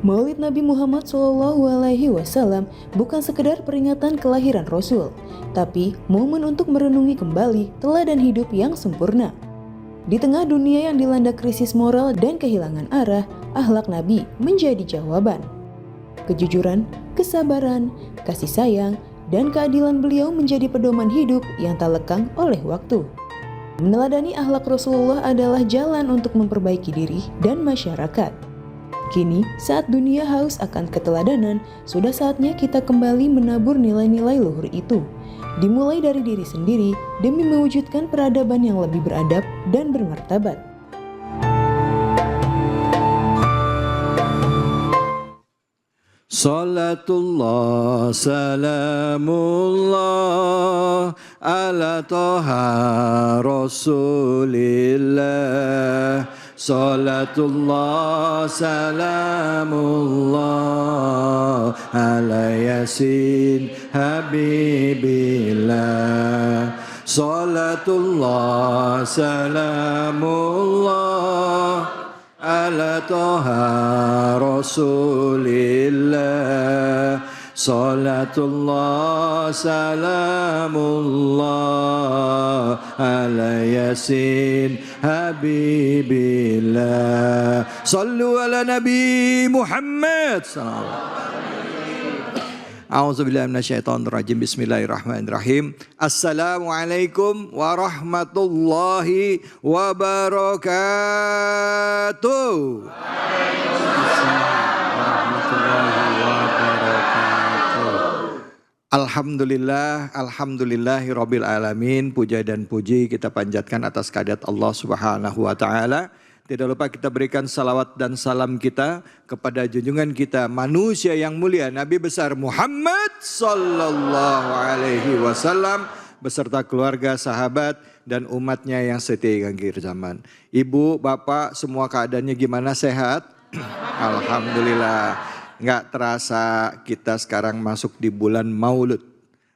Maulid Nabi Muhammad SAW bukan sekedar peringatan kelahiran Rasul, tapi momen untuk merenungi kembali teladan hidup yang sempurna. Di tengah dunia yang dilanda krisis moral dan kehilangan arah, akhlak Nabi menjadi jawaban. Kejujuran, kesabaran, kasih sayang, dan keadilan beliau menjadi pedoman hidup yang tak lekang oleh waktu. Meneladani akhlak Rasulullah adalah jalan untuk memperbaiki diri dan masyarakat. Kini, saat dunia haus akan keteladanan, sudah saatnya kita kembali menabur nilai-nilai luhur itu. Dimulai dari diri sendiri demi mewujudkan peradaban yang lebih beradab dan bermartabat. Salatullah salamullah ala toha rasulillah. Salatullah salamullah ala yasin habibillah. Salatullah salamullah ala toha rasulillah. Salatullah salamullah ala yasin habibillah. Sallu ala Nabi Muhammad sallallahu. A'udzubillahi minasyaitonirrajim. Bismillahirrahmanirrahim. Assalamualaikum warahmatullahi wabarakatuh. Alhamdulillah, alhamdulillahirabbil alamin. Puja dan puji kita panjatkan atas kehadirat Allah Subhanahu wa taala. Tidak lupa kita berikan salawat dan salam kita kepada junjungan kita manusia yang mulia Nabi besar Muhammad sallallahu alaihi wasallam beserta keluarga, sahabat dan umatnya yang setia hingga akhir zaman. Ibu, bapak, semua keadaannya gimana, sehat? Alhamdulillah. Nggak terasa kita sekarang masuk di bulan Maulud,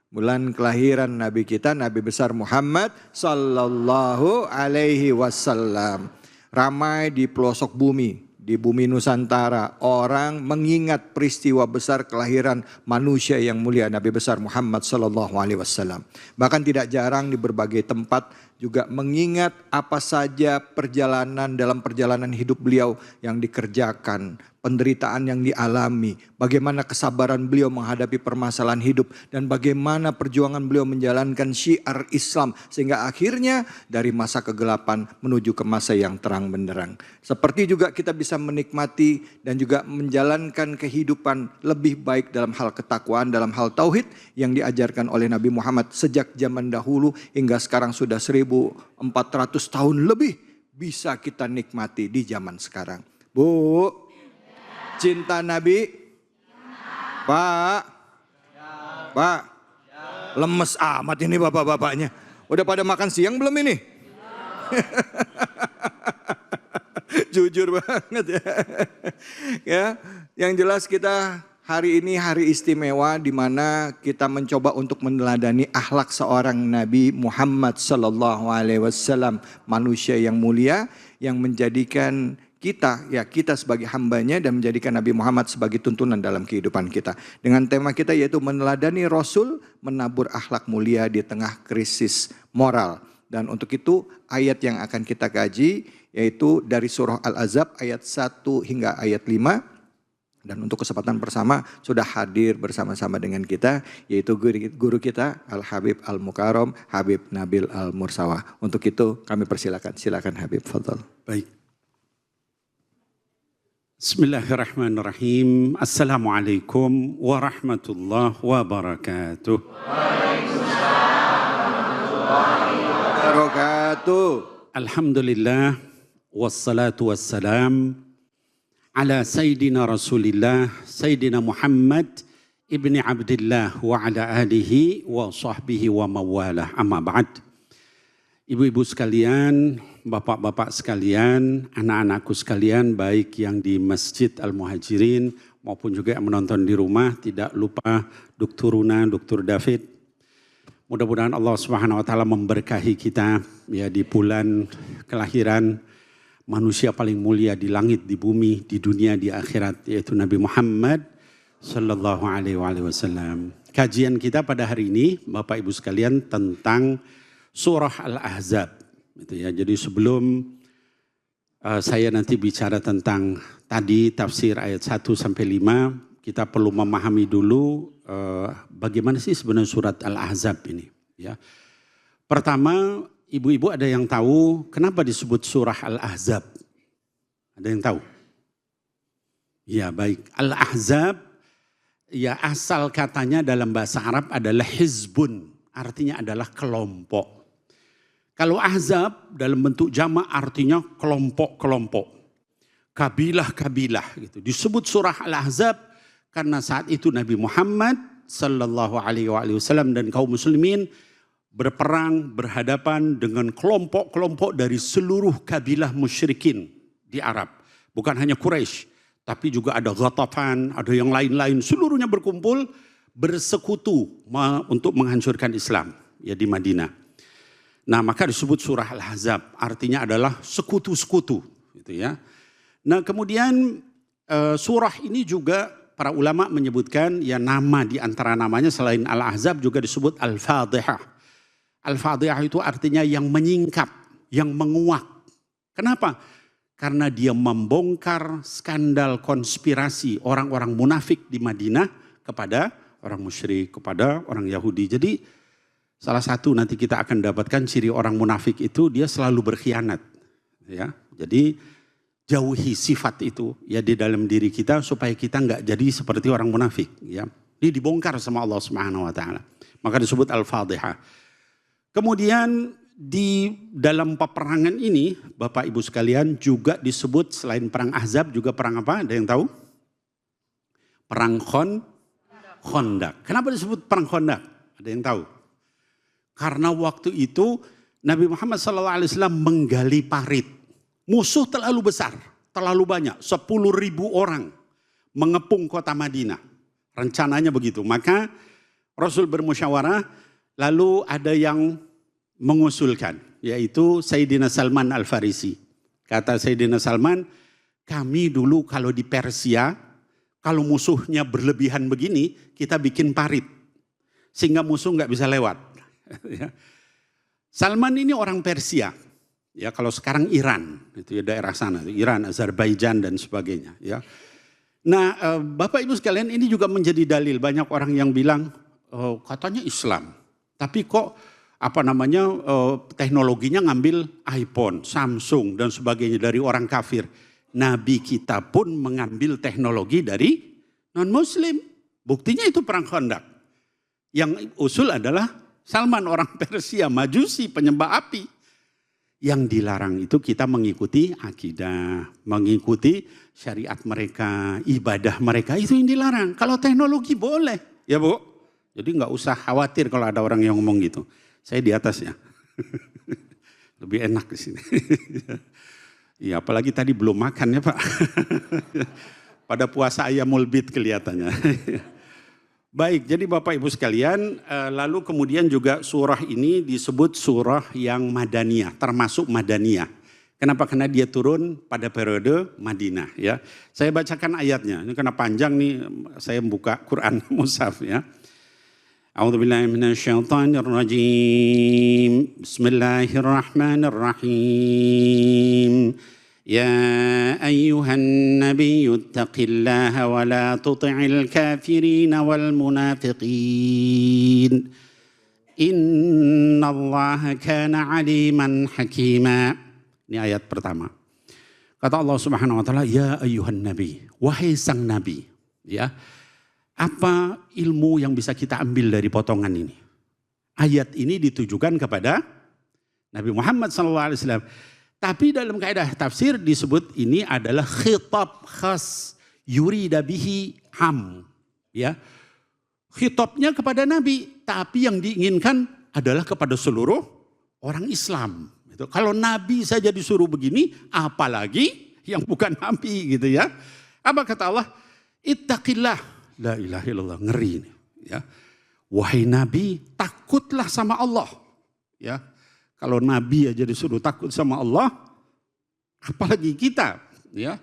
bulan kelahiran Nabi kita, Nabi besar Muhammad sallallahu alaihi wasallam. Ramai di pelosok bumi, di bumi Nusantara, orang mengingat peristiwa besar kelahiran manusia yang mulia Nabi besar Muhammad sallallahu alaihi wasallam. Bahkan tidak jarang di berbagai tempat juga mengingat apa saja perjalanan dalam perjalanan hidup beliau yang dikerjakan, penderitaan yang dialami, bagaimana kesabaran beliau menghadapi permasalahan hidup, dan bagaimana perjuangan beliau menjalankan syiar Islam sehingga akhirnya dari masa kegelapan menuju ke masa yang terang benderang. Seperti juga kita bisa menikmati dan juga menjalankan kehidupan lebih baik dalam hal ketakwaan, dalam hal tauhid yang diajarkan oleh Nabi Muhammad sejak zaman dahulu hingga sekarang sudah 1400 tahun lebih bisa kita nikmati di zaman sekarang. Bu, cinta Nabi? Pak? Pak? Lemes amat ini bapak-bapaknya. Udah pada makan siang belum ini? Jujur banget ya. Ya, yang jelas kita hari ini hari istimewa di mana kita mencoba untuk meneladani akhlak seorang Nabi Muhammad sallallahu alaihi wasallam, manusia yang mulia yang menjadikan kita sebagai hambanya dan menjadikan Nabi Muhammad sebagai tuntunan dalam kehidupan kita. Dengan tema kita yaitu meneladani Rasul, menabur akhlak mulia di tengah krisis moral. Dan untuk itu ayat yang akan kita kaji yaitu dari surah Al-Ahzab ayat 1 hingga ayat 5. Dan untuk kesempatan bersama sudah hadir bersama-sama dengan kita yaitu guru kita Al-Habib Al-Mukarram Habib Nabil Al-Mursawa. Untuk itu kami persilakan. Silakan Habib, fadhal. Baik. Bismillahirrahmanirrahim. Assalamualaikum warahmatullahi wabarakatuh. Waalaikumsalam warahmatullahi wabarakatuh. Alhamdulillah wassalatu wassalam ala Sayyidina Rasulillah Sayyidina Muhammad ibni Abdillah wa ala alihi wa sahbihi wa mawalah, amma ba'd. Ibu-ibu sekalian, bapak-bapak sekalian, anak-anakku sekalian, baik yang di Masjid Al-Muhajirin maupun juga yang menonton di rumah, tidak lupa Dr. Runa, Dr. David. Mudah-mudahan Allah Subhanahu wa taala memberkahi kita ya di bulan kelahiran manusia paling mulia di langit, di bumi, di dunia, di akhirat, yaitu Nabi Muhammad sallallahu alaihi wasallam. Kajian kita pada hari ini, Bapak Ibu sekalian, tentang surah Al-Ahzab. Gitu ya. Jadi sebelum saya nanti bicara tentang tadi tafsir ayat 1 sampai 5, kita perlu memahami dulu bagaimana sih sebenarnya surat Al-Ahzab ini. Ya. Pertama, ibu-ibu ada yang tahu kenapa disebut surah Al-Ahzab? Ada yang tahu? Ya baik, Al-Ahzab ya asal katanya dalam bahasa Arab adalah hizbun, artinya adalah kelompok. Kalau ahzab dalam bentuk jamak artinya kelompok-kelompok, kabilah-kabilah gitu. Disebut surah Al-Ahzab karena saat itu Nabi Muhammad sallallahu alaihi wasallam dan kaum muslimin berperang berhadapan dengan kelompok-kelompok dari seluruh kabilah musyrikin di Arab. Bukan hanya Quraisy, tapi juga ada Ghatafan, ada yang lain-lain. Seluruhnya berkumpul bersekutu untuk menghancurkan Islam ya di Madinah. Nah maka disebut surah Al-Ahzab, artinya adalah sekutu-sekutu. Gitu ya. Nah kemudian surah ini juga para ulama menyebutkan ya nama di antara namanya selain Al-Ahzab juga disebut Al-Fadhihah. Al-Fadhihah itu artinya yang menyingkap, yang menguak. Kenapa? Karena dia membongkar skandal konspirasi orang-orang munafik di Madinah kepada orang musyrik, kepada orang Yahudi. Jadi salah satu nanti kita akan dapatkan ciri orang munafik itu dia selalu berkhianat. Ya, jadi jauhi sifat itu ya di dalam diri kita supaya kita nggak jadi seperti orang munafik. Ya, ini dibongkar sama Allah Subhanahu Wa Taala. Maka disebut Al-Fadhihah. Kemudian di dalam peperangan ini, Bapak Ibu sekalian, juga disebut selain perang Ahzab juga perang apa? Ada yang tahu? Perang Khandaq. Kenapa disebut perang Khandaq? Ada yang tahu? Karena waktu itu Nabi Muhammad SAW menggali parit. Musuh terlalu besar, terlalu banyak, 10.000 orang mengepung kota Madinah. Rencananya begitu. Maka Rasul bermusyawarah, lalu ada yang mengusulkan, yaitu Sayyidina Salman Al-Farisi. Kata Sayyidina Salman, kami dulu kalau di Persia, kalau musuhnya berlebihan begini, kita bikin parit. Sehingga musuh nggak bisa lewat. Salman ini orang Persia. Ya, kalau sekarang Iran, itu ya daerah sana, Iran, Azerbaijan dan sebagainya. Ya. Nah, Bapak Ibu sekalian, ini juga menjadi dalil. Banyak orang yang bilang, katanya Islam. Tapi kok teknologinya ngambil iPhone, Samsung dan sebagainya dari orang kafir. Nabi kita pun mengambil teknologi dari non-muslim. Buktinya itu perang Khandaq. Yang usul adalah Salman orang Persia, Majusi, penyembah api. Yang dilarang itu kita mengikuti akidah, mengikuti syariat mereka, ibadah mereka, itu yang dilarang. Kalau teknologi boleh, ya Bu. Jadi nggak usah khawatir kalau ada orang yang ngomong gitu. Saya di atas ya, lebih enak di sini. Ya, apalagi tadi belum makan ya Pak. Pada puasa ayamul bid kelihatannya. Baik, jadi Bapak Ibu sekalian, lalu kemudian juga surah ini disebut surah yang Madaniyah, termasuk Madaniyah. Kenapa? Karena dia turun pada periode Madinah. Ya, saya bacakan ayatnya. Ini karena panjang nih, saya buka Quran Mushaf ya. A'udzubillahi minasyaitonirrajim. Bismillahirrahmanirrahim. Ya ayyuhan nabiyyu ittaqillaha wa la tuti'il kafirina wal munafiqin. Innallaha kana aliman hakima. Ini ayat pertama. Kata Allah Subhanahu wa taala, ya ayyuhan nabi, wahai sang nabi, ya. Apa ilmu yang bisa kita ambil dari potongan ini? Ayat ini ditujukan kepada Nabi Muhammad SAW. Tapi dalam kaidah tafsir disebut ini adalah khitab khas yurida bihi am. Ya. Khitabnya kepada Nabi, tapi yang diinginkan adalah kepada seluruh orang Islam. Kalau Nabi saja disuruh begini, apalagi yang bukan Nabi gitu ya. Apa kata Allah? Ittaqillah. La ilaha illallah, ngeri ini. Ya. Wahai Nabi, takutlah sama Allah. Ya. Kalau Nabi aja disuruh takut sama Allah, apalagi kita, ya.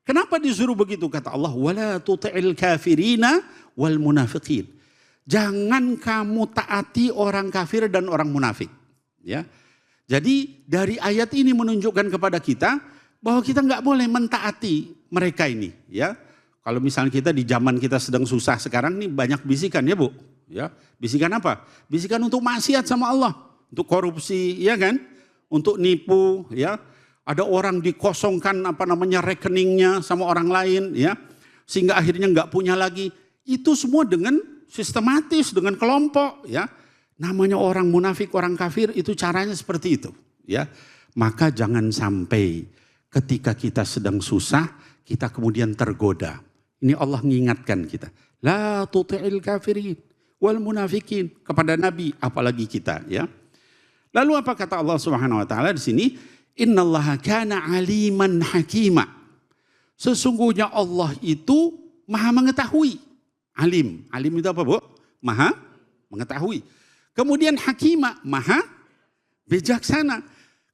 Kenapa disuruh begitu? Kata Allah, wala tuti'il kafirina wal munafiqin. Jangan kamu taati orang kafir dan orang munafik, ya. Jadi dari ayat ini menunjukkan kepada kita bahwa kita nggak boleh mentaati mereka ini, ya. Kalau misalnya kita di zaman kita sedang susah sekarang nih banyak bisikan ya Bu, ya. Bisikan apa? Bisikan untuk maksiat sama Allah, untuk korupsi, ya kan? Untuk nipu, ya. Ada orang dikosongkan rekeningnya sama orang lain, ya, sehingga akhirnya nggak punya lagi. Itu semua dengan sistematis, dengan kelompok, ya. Namanya orang munafik, orang kafir itu caranya seperti itu, ya. Maka jangan sampai ketika kita sedang susah kita kemudian tergoda. Ini Allah mengingatkan kita. La tuti'il kafirin wal munafikin, kepada Nabi apalagi kita, ya. Lalu apa kata Allah Subhanahu wa taala di sini? Innallaha kana aliman hakima. Sesungguhnya Allah itu maha mengetahui. Alim. Alim itu apa Bu? Maha mengetahui. Kemudian hakima, maha bijaksana.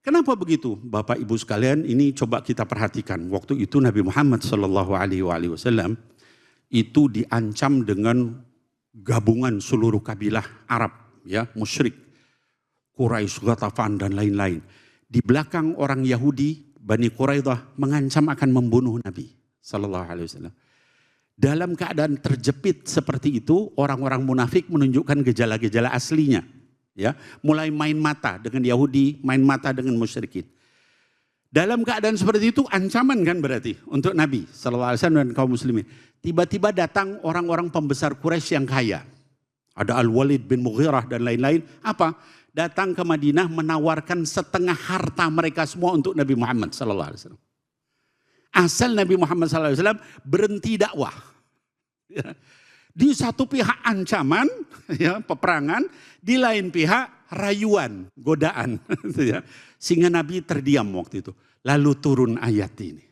Kenapa begitu? Bapak Ibu sekalian, ini coba kita perhatikan. Waktu itu Nabi Muhammad SAW itu diancam dengan gabungan seluruh kabilah Arab, ya, musyrik, Quraisy, Ghatafan dan lain-lain. Di belakang orang Yahudi, Bani Quraidah mengancam akan membunuh Nabi SAW. Dalam keadaan terjepit seperti itu, orang-orang munafik menunjukkan gejala-gejala aslinya. Ya, mulai main mata dengan Yahudi, main mata dengan musyrikin. Dalam keadaan seperti itu, ancaman kan berarti untuk Nabi SAW dan kaum muslimin. Tiba-tiba datang orang-orang pembesar Quraisy yang kaya. Ada Al-Walid bin Mughirah dan lain-lain. Apa? Datang ke Madinah menawarkan setengah harta mereka semua untuk Nabi Muhammad SAW. Asal Nabi Muhammad SAW berhenti dakwah. Ya. Di satu pihak ancaman, ya, peperangan, di lain pihak rayuan, godaan. Ya. Sehingga Nabi terdiam waktu itu. Lalu turun ayat ini.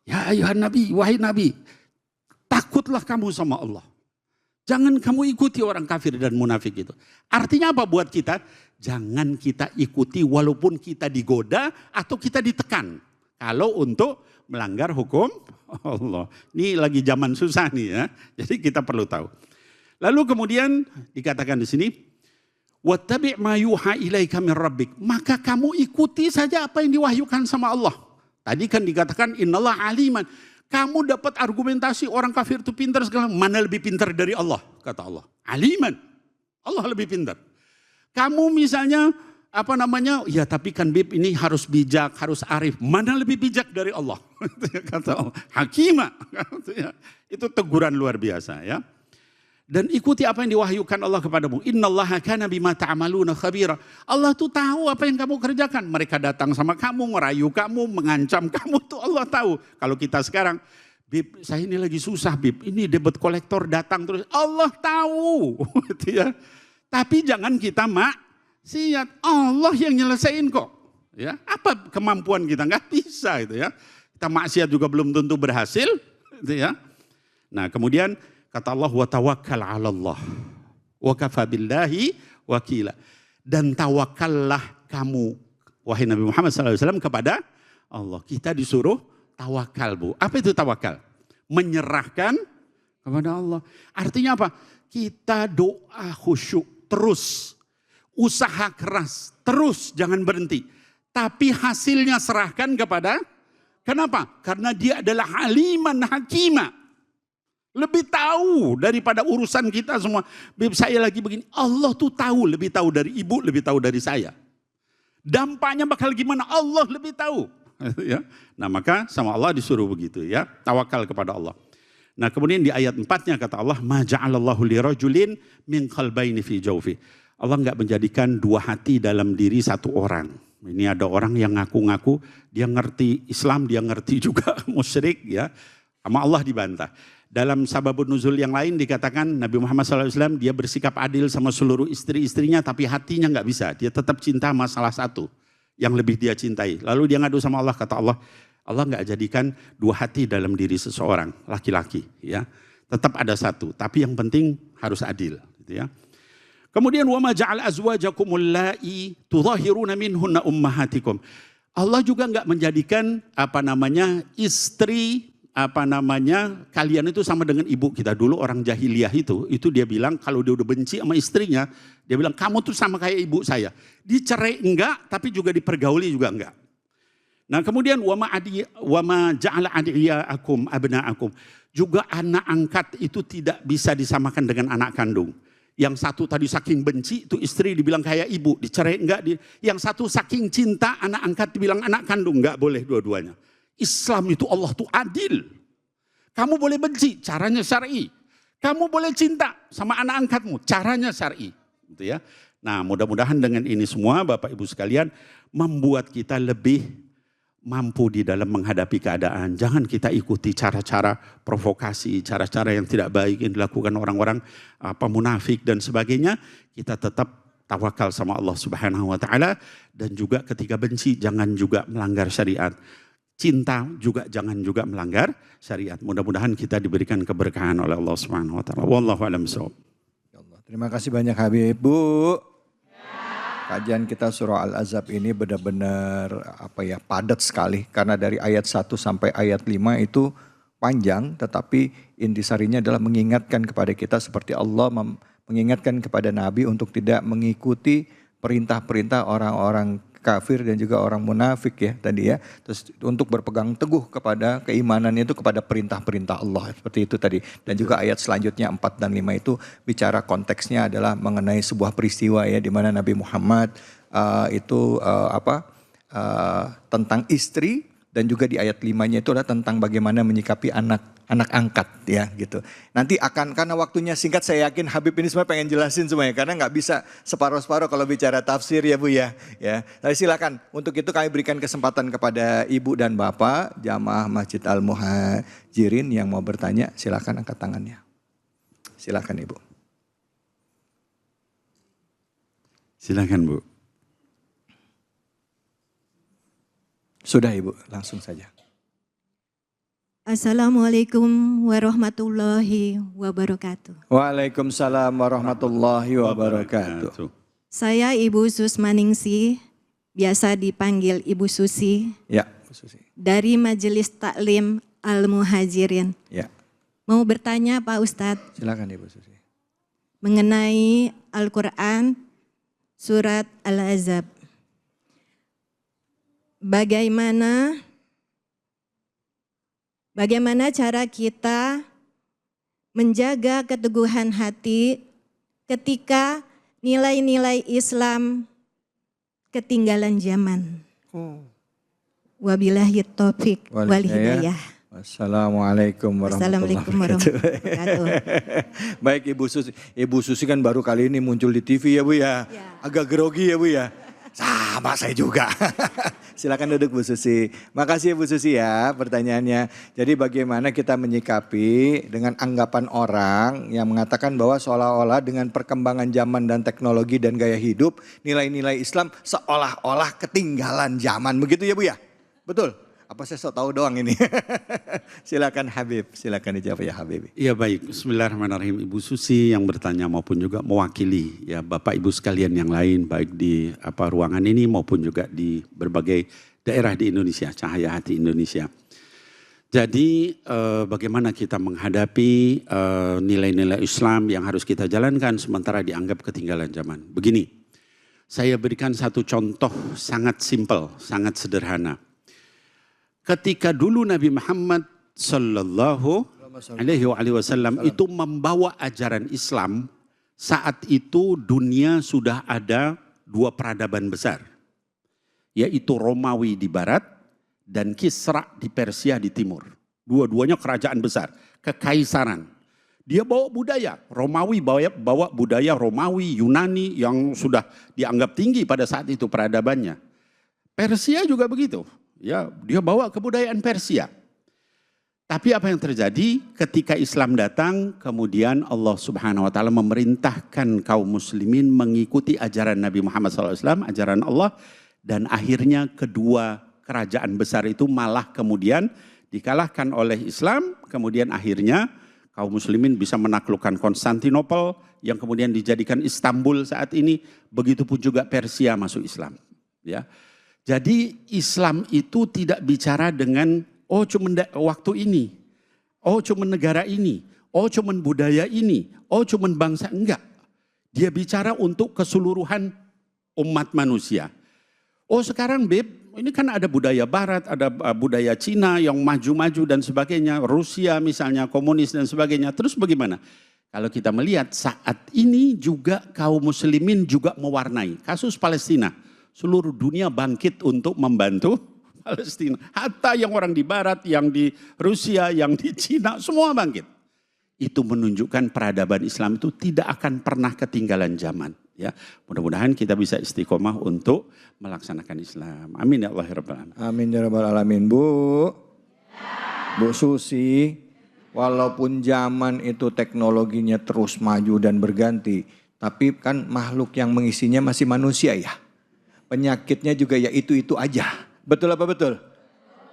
Ya ayuhan Nabi, wahai Nabi, takutlah kamu sama Allah. Jangan kamu ikuti orang kafir dan munafik itu. Artinya apa buat kita? Jangan kita ikuti walaupun kita digoda atau kita ditekan. Kalau untuk melanggar hukum Allah. Ini lagi zaman susah nih ya. Jadi kita perlu tahu. Lalu kemudian dikatakan di sini, wattabi' ma yuha ilaika min rabbik. Maka kamu ikuti saja apa yang diwahyukan sama Allah. Tadi kan dikatakan innallaha aliman. Kamu dapat argumentasi orang kafir itu pintar segala, mana lebih pintar dari Allah, kata Allah. Aliman. Allah lebih pintar. Kamu misalnya ya tapi kan Bib ini harus bijak, harus arif. Mana lebih bijak dari Allah? Kata Allah. Hakimah. Itu teguran luar biasa ya. Dan ikuti apa yang diwahyukan Allah kepadamu. Innallaha kana bima ta'maluna khabira. Allah tuh tahu apa yang kamu kerjakan. Mereka datang sama kamu, merayu kamu, mengancam kamu, tuh Allah tahu. Kalau kita sekarang, Bib, saya ini lagi susah Bib. Ini debit kolektor datang terus. Allah tahu. Ya. Tapi jangan kita maksiat. Allah yang nyelesain kok. Ya, apa kemampuan kita? Nggak bisa itu ya. Kita maksiat juga belum tentu berhasil. Gitu ya. Nah kemudian kata Allah, wa tawakkal 'ala Allah wa kafa billahi wakila. Dan tawakallah kamu, wahai Nabi Muhammad SAW, kepada Allah. Kita disuruh tawakal Bu. Apa itu tawakal? Menyerahkan kepada Allah. Artinya apa? Kita doa khusyuk terus. Usaha keras terus, jangan berhenti. Tapi hasilnya serahkan kepada, kenapa? Karena dia adalah haliman hakimah. Lebih tahu daripada urusan kita semua. Bib, saya lagi begini. Allah tuh tahu, lebih tahu dari ibu, lebih tahu dari saya. Dampaknya bakal gimana? Allah lebih tahu. Ya. Nah maka sama Allah disuruh begitu ya. Tawakal kepada Allah. Nah kemudian di ayat 4-nya kata Allah, ma ja'alallahu lirajulin min qalbaini fi jawfi. Allah enggak menjadikan dua hati dalam diri satu orang. Ini ada orang yang ngaku-ngaku dia ngerti Islam, dia ngerti juga musyrik ya. Sama Allah dibantah. Dalam sababun nuzul yang lain dikatakan Nabi Muhammad SAW dia bersikap adil sama seluruh istri-istrinya tapi hatinya nggak bisa. Dia tetap cinta sama salah satu yang lebih dia cintai. Lalu dia ngadu sama Allah, kata Allah, Allah nggak jadikan dua hati dalam diri seseorang, laki-laki. Ya, tetap ada satu, tapi yang penting harus adil. Gitu ya. Kemudian wa ma ja'al azwajakumul la'i tudhahiruna minhunna ummahatikum. Allah juga nggak menjadikan istri kalian itu sama dengan ibu kita. Dulu orang jahiliyah itu dia bilang kalau dia udah benci sama istrinya, dia bilang kamu tuh sama kayak ibu saya. Dicerai enggak, tapi juga dipergauli juga enggak. Nah kemudian wama ja'ala adiyaakum abna'akum. Juga anak angkat itu tidak bisa disamakan dengan anak kandung. Yang satu tadi saking benci itu istri dibilang kayak ibu, dicerai enggak. Yang satu saking cinta anak angkat dibilang anak kandung, enggak boleh dua-duanya. Islam itu Allah tuh adil. Kamu boleh benci, caranya syar'i. Kamu boleh cinta sama anak angkatmu, caranya syar'i. Gitu ya. Nah mudah-mudahan dengan ini semua Bapak Ibu sekalian membuat kita lebih mampu di dalam menghadapi keadaan. Jangan kita ikuti cara-cara provokasi, cara-cara yang tidak baik yang dilakukan orang-orang munafik dan sebagainya. Kita tetap tawakal sama Allah Subhanahu wa taala, dan juga ketika benci jangan juga melanggar syariat. Cinta juga jangan juga melanggar syariat. Mudah-mudahan kita diberikan keberkahan oleh Allah Subhanahu wa taala. Wallahu a'lam bishawab. Terima kasih banyak Habib. Bu, kajian kita surah Al-Ahzab ini benar-benar padat sekali. Karena dari ayat 1 sampai ayat 5 itu panjang, tetapi intisarinya adalah mengingatkan kepada kita seperti Allah mengingatkan kepada Nabi untuk tidak mengikuti perintah-perintah orang-orang kafir dan juga orang munafik ya tadi ya. Terus untuk berpegang teguh kepada keimanannya itu kepada perintah-perintah Allah, seperti itu tadi. Dan juga ayat selanjutnya 4 dan 5 itu bicara konteksnya adalah mengenai sebuah peristiwa ya di mana Nabi Muhammad tentang istri, dan juga di ayat 5-nya itu adalah tentang bagaimana menyikapi anak angkat ya gitu. Nanti karena waktunya singkat, saya yakin Habib ini semua pengen jelasin semuanya karena nggak bisa separuh-separuh kalau bicara tafsir ya Bu ya. Tapi silakan, untuk itu kami berikan kesempatan kepada Ibu dan Bapak jamaah Masjid Al-Muhajirin yang mau bertanya, silakan angkat tangannya. Silakan Ibu. Silakan Bu. Sudah Ibu, langsung saja. Assalamualaikum warahmatullahi wabarakatuh. Waalaikumsalam warahmatullahi wabarakatuh. Saya Ibu Susmaningsi, biasa dipanggil Ibu Susi. Ya, Bu Susi. Dari Majelis Taklim Al-Muhajirin. Ya. Mau bertanya Pak Ustadz. Silakan Ibu Susi. Mengenai Al-Quran surat Al-Ahzab. Bagaimana cara kita menjaga keteguhan hati ketika nilai-nilai Islam ketinggalan zaman. Wabillahi taufik wal hidayah. Wassalamualaikum warahmatullahi wabarakatuh. Baik Ibu Susi. Ibu Susi kan baru kali ini muncul di TV ya Bu ya. Agak grogi ya Bu ya. Sama saya juga. Silakan duduk Bu Susi. Makasih Bu Susi ya pertanyaannya. Jadi bagaimana kita menyikapi dengan anggapan orang yang mengatakan bahwa seolah-olah dengan perkembangan zaman dan teknologi dan gaya hidup, nilai-nilai Islam seolah-olah ketinggalan zaman. Begitu ya Bu ya? Betul? Apa saya sok tahu doang ini? Silakan Habib, silakan dijawab ya Habib. Iya baik, bismillahirrahmanirrahim. Ibu Susi yang bertanya maupun juga mewakili ya Bapak Ibu sekalian yang lain baik di ruangan ini maupun juga di berbagai daerah di Indonesia, Cahaya Hati Indonesia. Jadi bagaimana kita menghadapi nilai-nilai Islam yang harus kita jalankan sementara dianggap ketinggalan zaman. Begini, saya berikan satu contoh sangat simpel, sangat sederhana. Ketika dulu Nabi Muhammad Sallallahu Alaihi Wasallam itu membawa ajaran Islam, saat itu dunia sudah ada dua peradaban besar, yaitu Romawi di barat dan Kisra di Persia di timur. Dua-duanya kerajaan besar, kekaisaran. Dia bawa budaya Romawi, bawa budaya Romawi, Yunani yang sudah dianggap tinggi pada saat itu peradabannya. Persia juga begitu. Ya, dia bawa kebudayaan Persia. Tapi apa yang terjadi ketika Islam datang, kemudian Allah Subhanahu wa taala memerintahkan kaum muslimin mengikuti ajaran Nabi Muhammad SAW, ajaran Allah, dan akhirnya kedua kerajaan besar itu malah kemudian dikalahkan oleh Islam, kemudian akhirnya kaum muslimin bisa menaklukkan Konstantinopel yang kemudian dijadikan Istanbul saat ini, begitupun juga Persia masuk Islam, ya. Jadi Islam itu tidak bicara dengan cuma waktu ini, cuma negara ini, cuma budaya ini, cuma bangsa, enggak. Dia bicara untuk keseluruhan umat manusia. Sekarang ini kan ada budaya barat, ada budaya Cina yang maju-maju dan sebagainya, Rusia misalnya komunis dan sebagainya. Terus bagaimana? Kalau kita melihat saat ini juga kaum muslimin juga mewarnai kasus Palestina. Seluruh dunia bangkit untuk membantu Palestina. Hatta yang orang di barat, yang di Rusia, yang di Cina, semua bangkit. Itu menunjukkan peradaban Islam itu tidak akan pernah ketinggalan zaman. Ya, mudah-mudahan kita bisa istiqomah untuk melaksanakan Islam. Amin ya Allah ya Rabbal Alamin. Amin ya Rabbal Alamin. Bu Susi, walaupun zaman itu teknologinya terus maju dan berganti, tapi kan makhluk yang mengisinya masih manusia ya. Penyakitnya juga ya itu-itu aja. Betul apa betul?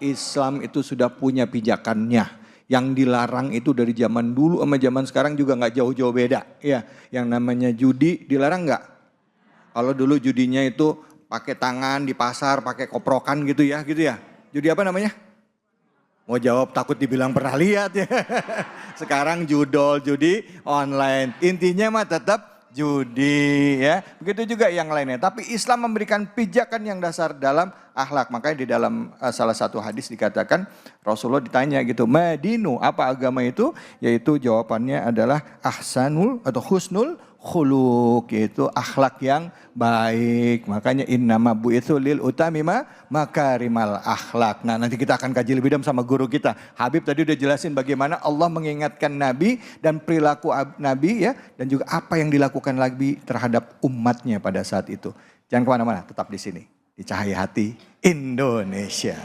Islam itu sudah punya pijakannya. Yang dilarang itu dari zaman dulu sama zaman sekarang juga nggak jauh-jauh beda. Ya, yang namanya judi dilarang nggak? Kalau dulu judinya itu pakai tangan di pasar, pakai koprokan gitu ya. Judi apa namanya? Mau jawab takut dibilang pernah lihat ya. Sekarang judol, judi online. Intinya mah tetap judi ya. Begitu juga yang lainnya. Tapi Islam memberikan pijakan yang dasar dalam akhlak. Makanya di dalam salah satu hadis dikatakan Rasulullah ditanya gitu, Madinu apa agama itu? Yaitu jawabannya adalah ahsanul atau husnul khuluq, yaitu akhlak yang baik. Makanya innama bu'itsu lil utamima makarimal akhlak. Nah, nanti kita akan kaji lebih dalam sama guru kita. Habib tadi udah jelasin bagaimana Allah mengingatkan Nabi dan perilaku Nabi ya, dan juga apa yang dilakukan Nabi terhadap umatnya pada saat itu. Jangan kemana-mana, tetap di sini di Cahaya Hati Indonesia.